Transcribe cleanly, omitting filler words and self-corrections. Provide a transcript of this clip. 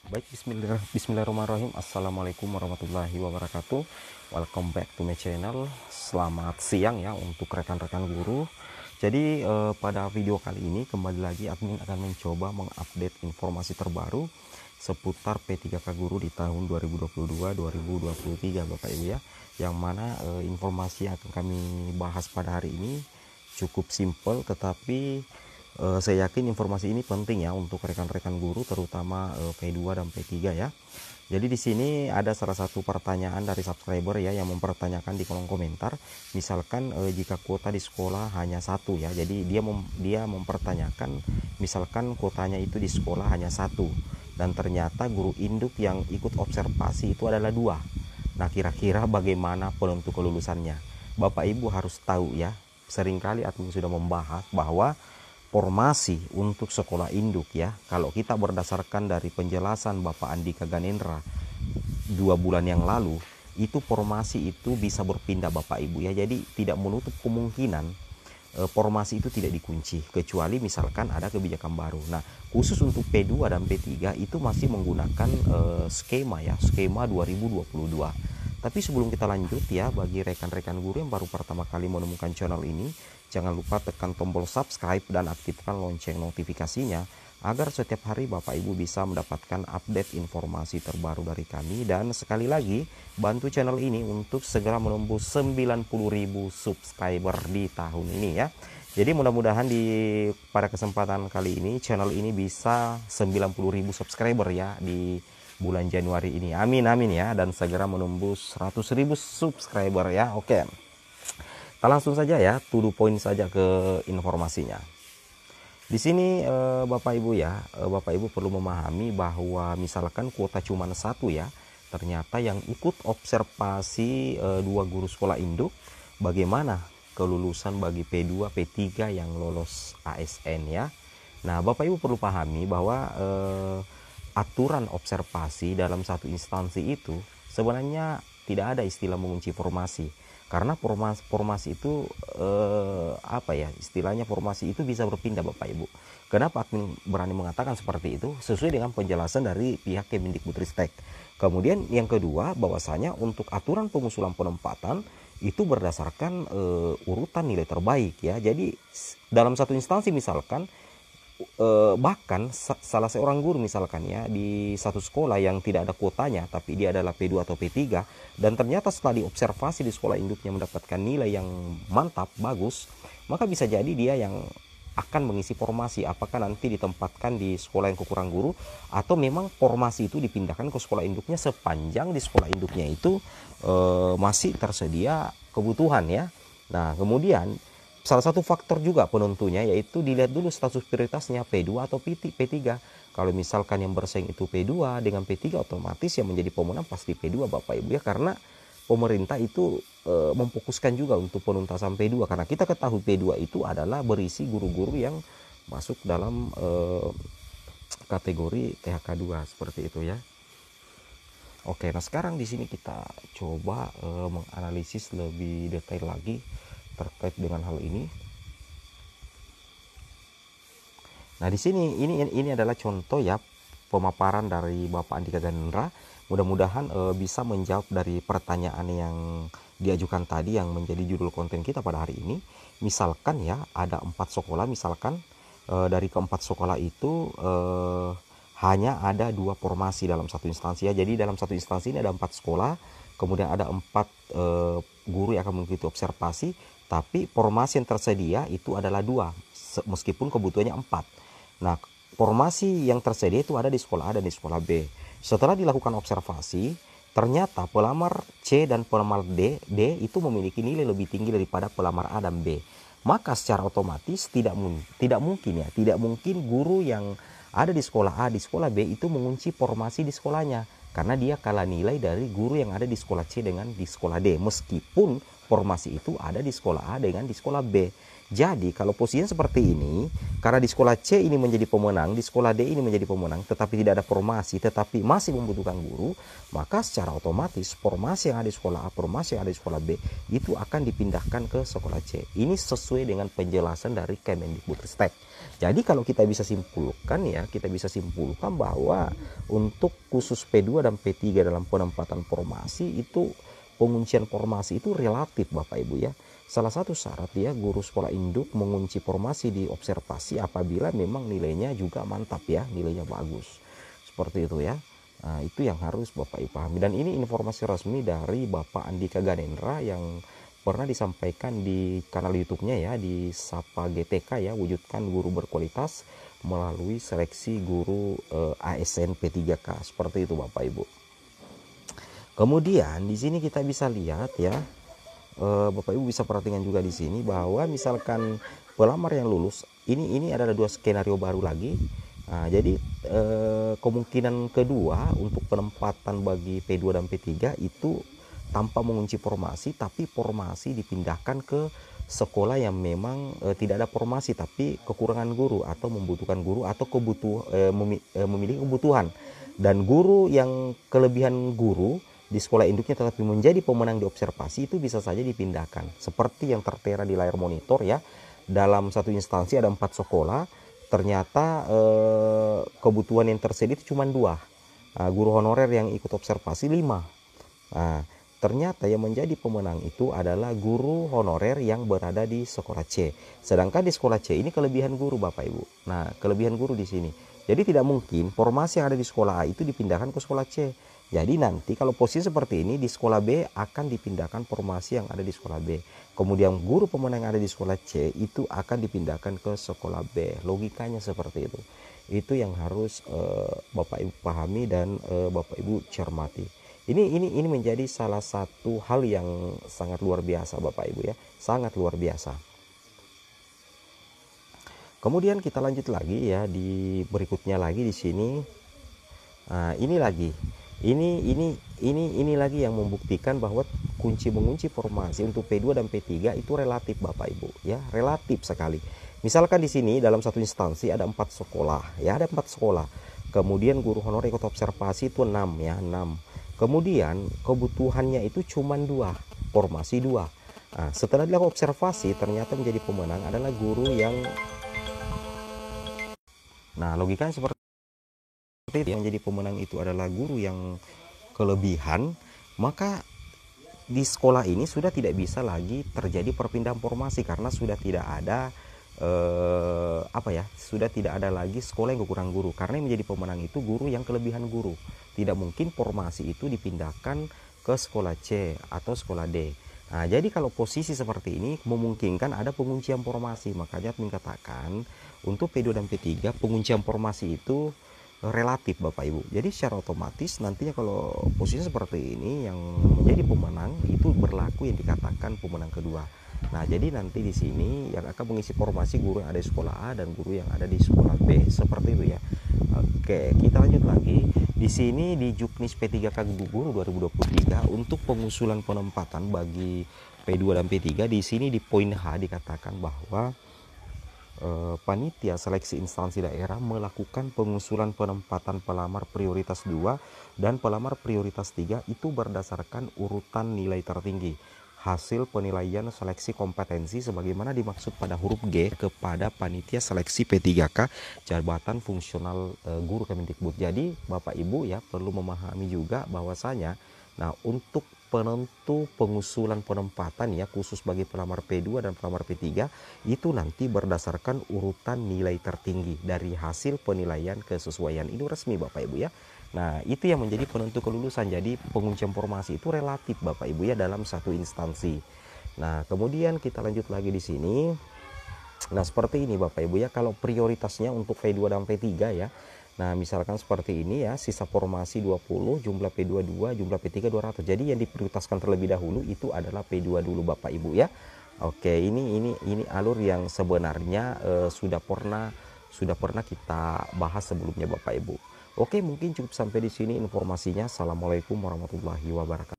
Baik, bismillahirrahmanirrahim. Assalamualaikum warahmatullahi wabarakatuh. Welcome back to my channel. Selamat siang ya untuk rekan-rekan guru. Jadi pada video kali ini kembali lagi admin akan mencoba mengupdate informasi terbaru seputar P3K Guru di tahun 2022-2023 Bapak Ibu ya. Yang mana informasi yang akan kami bahas pada hari ini cukup simpel, tetapi saya yakin informasi ini penting ya untuk rekan-rekan guru, terutama P2 dan P3 ya. Jadi di sini ada salah satu pertanyaan dari subscriber ya yang mempertanyakan di kolom komentar. Misalkan jika kuota di sekolah hanya satu ya, jadi dia mempertanyakan misalkan kuotanya itu di sekolah hanya satu dan ternyata guru induk yang ikut observasi itu adalah dua. Nah, kira-kira bagaimana penentu kelulusannya? Bapak Ibu harus tahu ya, seringkali admin sudah membahas bahwa formasi untuk sekolah induk ya, kalau kita berdasarkan dari penjelasan Bapak Andika Ganendra 2 bulan yang lalu, itu formasi itu bisa berpindah Bapak Ibu ya. Jadi tidak menutup kemungkinan formasi itu tidak dikunci kecuali misalkan ada kebijakan baru. Nah, khusus untuk P2 dan P3 itu masih menggunakan skema ya, skema 2022. Tapi sebelum kita lanjut ya, bagi rekan-rekan guru yang baru pertama kali menemukan channel ini, jangan lupa tekan tombol subscribe dan aktifkan lonceng notifikasinya agar setiap hari Bapak Ibu bisa mendapatkan update informasi terbaru dari kami. Dan sekali lagi, bantu channel ini untuk segera menembus 90.000 subscriber di tahun ini ya. Jadi mudah-mudahan pada kesempatan kali ini channel ini bisa 90.000 subscriber ya di bulan Januari ini. Amin amin ya, dan segera menembus 100.000 subscriber ya. Oke. Kita langsung saja ya, to the point saja ke informasinya. Di sini Bapak Ibu ya, Bapak Ibu perlu memahami bahwa misalkan kuota cuma satu ya, ternyata yang ikut observasi 2 guru sekolah induk, bagaimana kelulusan bagi P2, P3 yang lolos ASN ya. Nah, Bapak Ibu perlu pahami bahwa aturan observasi dalam satu instansi itu sebenarnya tidak ada istilah mengunci formasi, karena formasi itu istilahnya formasi itu bisa berpindah Bapak Ibu. Kenapa admin berani mengatakan seperti itu? Sesuai dengan penjelasan dari pihak Kemendikbudristek. Kemudian yang kedua, bahwasanya untuk aturan pengusulan penempatan itu berdasarkan urutan nilai terbaik ya. Jadi dalam satu instansi misalkan bahkan salah seorang guru misalkan ya di satu sekolah yang tidak ada kuotanya tapi dia adalah P2 atau P3, dan ternyata setelah diobservasi di sekolah induknya mendapatkan nilai yang mantap bagus, maka bisa jadi dia yang akan mengisi formasi, apakah nanti ditempatkan di sekolah yang kekurang guru atau memang formasi itu dipindahkan ke sekolah induknya sepanjang di sekolah induknya itu masih tersedia kebutuhan ya. Nah, kemudian salah satu faktor juga penentunya yaitu dilihat dulu status prioritasnya P2 atau P3. Kalau misalkan yang bersaing itu P2 dengan P3, otomatis yang menjadi pemenang pasti P2 Bapak Ibu ya, karena pemerintah itu memfokuskan juga untuk penuntasan P2, karena kita ketahui P2 itu adalah berisi guru-guru yang masuk dalam kategori THK 2 seperti itu ya. Oke, nah sekarang di sini kita coba menganalisis lebih detail lagi terkait dengan hal ini. Nah, di sini ini adalah contoh ya pemaparan dari Bapak Andika Ganendra. Mudah-mudahan bisa menjawab dari pertanyaan yang diajukan tadi yang menjadi judul konten kita pada hari ini. Misalkan ya ada 4 sekolah, misalkan dari keempat sekolah itu hanya ada 2 formasi dalam satu instansi ya. Jadi dalam satu instansi ini ada 4 sekolah, kemudian ada 4 guru yang akan mengikuti observasi, tapi formasi yang tersedia itu adalah 2 meskipun kebutuhannya 4. Nah, formasi yang tersedia itu ada di sekolah A dan di sekolah B. Setelah dilakukan observasi, ternyata pelamar C dan pelamar D itu memiliki nilai lebih tinggi daripada pelamar A dan B. Maka secara otomatis tidak mungkin guru yang ada di sekolah A di sekolah B itu mengunci formasi di sekolahnya, karena dia kalah nilai dari guru yang ada di sekolah C dengan di sekolah D, meskipun formasi itu ada di sekolah A dengan di sekolah B. Jadi kalau posisinya seperti ini, karena di sekolah C ini menjadi pemenang, di sekolah D ini menjadi pemenang, tetapi tidak ada formasi, tetapi masih membutuhkan guru, maka secara otomatis formasi yang ada di sekolah A, formasi yang ada di sekolah B, itu akan dipindahkan ke sekolah C. Ini sesuai dengan penjelasan dari Kemendikbudristek. Jadi kalau kita bisa simpulkan ya, kita bisa simpulkan bahwa untuk khusus P2 dan P3 dalam penempatan formasi itu, penguncian formasi itu relatif Bapak Ibu ya. Salah satu syarat ya guru sekolah induk mengunci formasi di observasi apabila memang nilainya juga mantap ya, nilainya bagus. Seperti itu ya. Nah, itu yang harus Bapak Ibu pahami. Dan ini informasi resmi dari Bapak Andika Ganendra yang pernah disampaikan di kanal YouTube-nya ya, di Sapa GTK ya, wujudkan guru berkualitas melalui seleksi guru ASN P3K. Seperti itu Bapak Ibu. Kemudian di sini kita bisa lihat ya, Bapak Ibu bisa perhatikan juga di sini bahwa misalkan pelamar yang lulus ini adalah dua skenario baru lagi. Nah, jadi kemungkinan kedua untuk penempatan bagi P2 dan P3 itu tanpa mengunci formasi, tapi formasi dipindahkan ke sekolah yang memang tidak ada formasi tapi kekurangan guru atau membutuhkan guru atau memiliki kebutuhan, dan guru yang kelebihan guru di sekolah induknya tetapi menjadi pemenang di observasi itu bisa saja dipindahkan seperti yang tertera di layar monitor ya. Dalam satu instansi ada 4 sekolah, ternyata kebutuhan yang tersedia itu cuma 2, guru honorer yang ikut observasi 5. Nah, ternyata yang menjadi pemenang itu adalah guru honorer yang berada di sekolah C. Sedangkan di sekolah C ini kelebihan guru Bapak Ibu. Nah, kelebihan guru di sini. Jadi tidak mungkin formasi yang ada di sekolah A itu dipindahkan ke sekolah C. Jadi nanti kalau posisi seperti ini di sekolah B akan dipindahkan formasi yang ada di sekolah B. Kemudian guru pemenang yang ada di sekolah C itu akan dipindahkan ke sekolah B. Logikanya seperti itu. Itu yang harus Bapak Ibu pahami dan Bapak Ibu cermati. Ini menjadi salah satu hal yang sangat luar biasa Bapak Ibu ya, sangat luar biasa. Kemudian kita lanjut lagi ya di berikutnya lagi di sini. Nah, ini lagi. Ini lagi yang membuktikan bahwa mengunci formasi untuk P2 dan P3 itu relatif Bapak Ibu ya, relatif sekali. Misalkan di sini dalam satu instansi ada 4 sekolah ya, ada 4 sekolah. Kemudian guru honorer ikut observasi itu 6 ya, 6. Kemudian kebutuhannya itu cuma 2, formasi 2. Nah, setelah dilakukan observasi ternyata menjadi pemenang adalah guru yang, nah logikanya seperti itu, yang jadi pemenang itu adalah guru yang kelebihan, maka di sekolah ini sudah tidak bisa lagi terjadi perpindahan formasi karena sudah tidak ada sudah tidak ada lagi sekolah yang kekurangan guru, karena yang menjadi pemenang itu guru yang kelebihan guru. Tidak mungkin formasi itu dipindahkan ke sekolah C atau sekolah D. Nah, jadi kalau posisi seperti ini memungkinkan ada penguncian formasi, makanya mengatakan untuk P2 dan P3 penguncian formasi itu relatif Bapak Ibu. Jadi secara otomatis nantinya kalau posisi seperti ini yang menjadi pemenang itu berlaku yang dikatakan pemenang kedua. Nah, jadi nanti di sini yang akan mengisi formasi guru yang ada di sekolah A dan guru yang ada di sekolah B, seperti itu ya. Oke, kita lanjut lagi. Di sini di Juknis P3K Guru 2023 untuk pengusulan penempatan bagi P2 dan P3 di sini di poin H dikatakan bahwa panitia seleksi instansi daerah melakukan pengusulan penempatan pelamar prioritas 2 dan pelamar prioritas 3 itu berdasarkan urutan nilai tertinggi hasil penilaian seleksi kompetensi sebagaimana dimaksud pada huruf G kepada panitia seleksi P3K jabatan fungsional guru Kemendikbud. Jadi Bapak Ibu ya perlu memahami juga bahwasanya nah untuk penentu pengusulan penempatan ya khusus bagi pelamar P2 dan pelamar P3 itu nanti berdasarkan urutan nilai tertinggi dari hasil penilaian kesesuaian. Ini resmi Bapak Ibu ya. Nah, itu yang menjadi penentu kelulusan. Jadi penguncian formasi itu relatif Bapak Ibu ya dalam satu instansi. Nah, kemudian kita lanjut lagi di sini. Nah, seperti ini Bapak Ibu ya, kalau prioritasnya untuk P2 dan P3 ya. Nah, misalkan seperti ini ya, sisa formasi 20, jumlah P2 2, jumlah P3 200. Jadi yang diprioritaskan terlebih dahulu itu adalah P2 dulu Bapak Ibu ya. Oke, ini alur yang sebenarnya sudah pernah kita bahas sebelumnya Bapak Ibu. Oke, mungkin cukup sampai di sini informasinya. Assalamualaikum warahmatullahi wabarakatuh.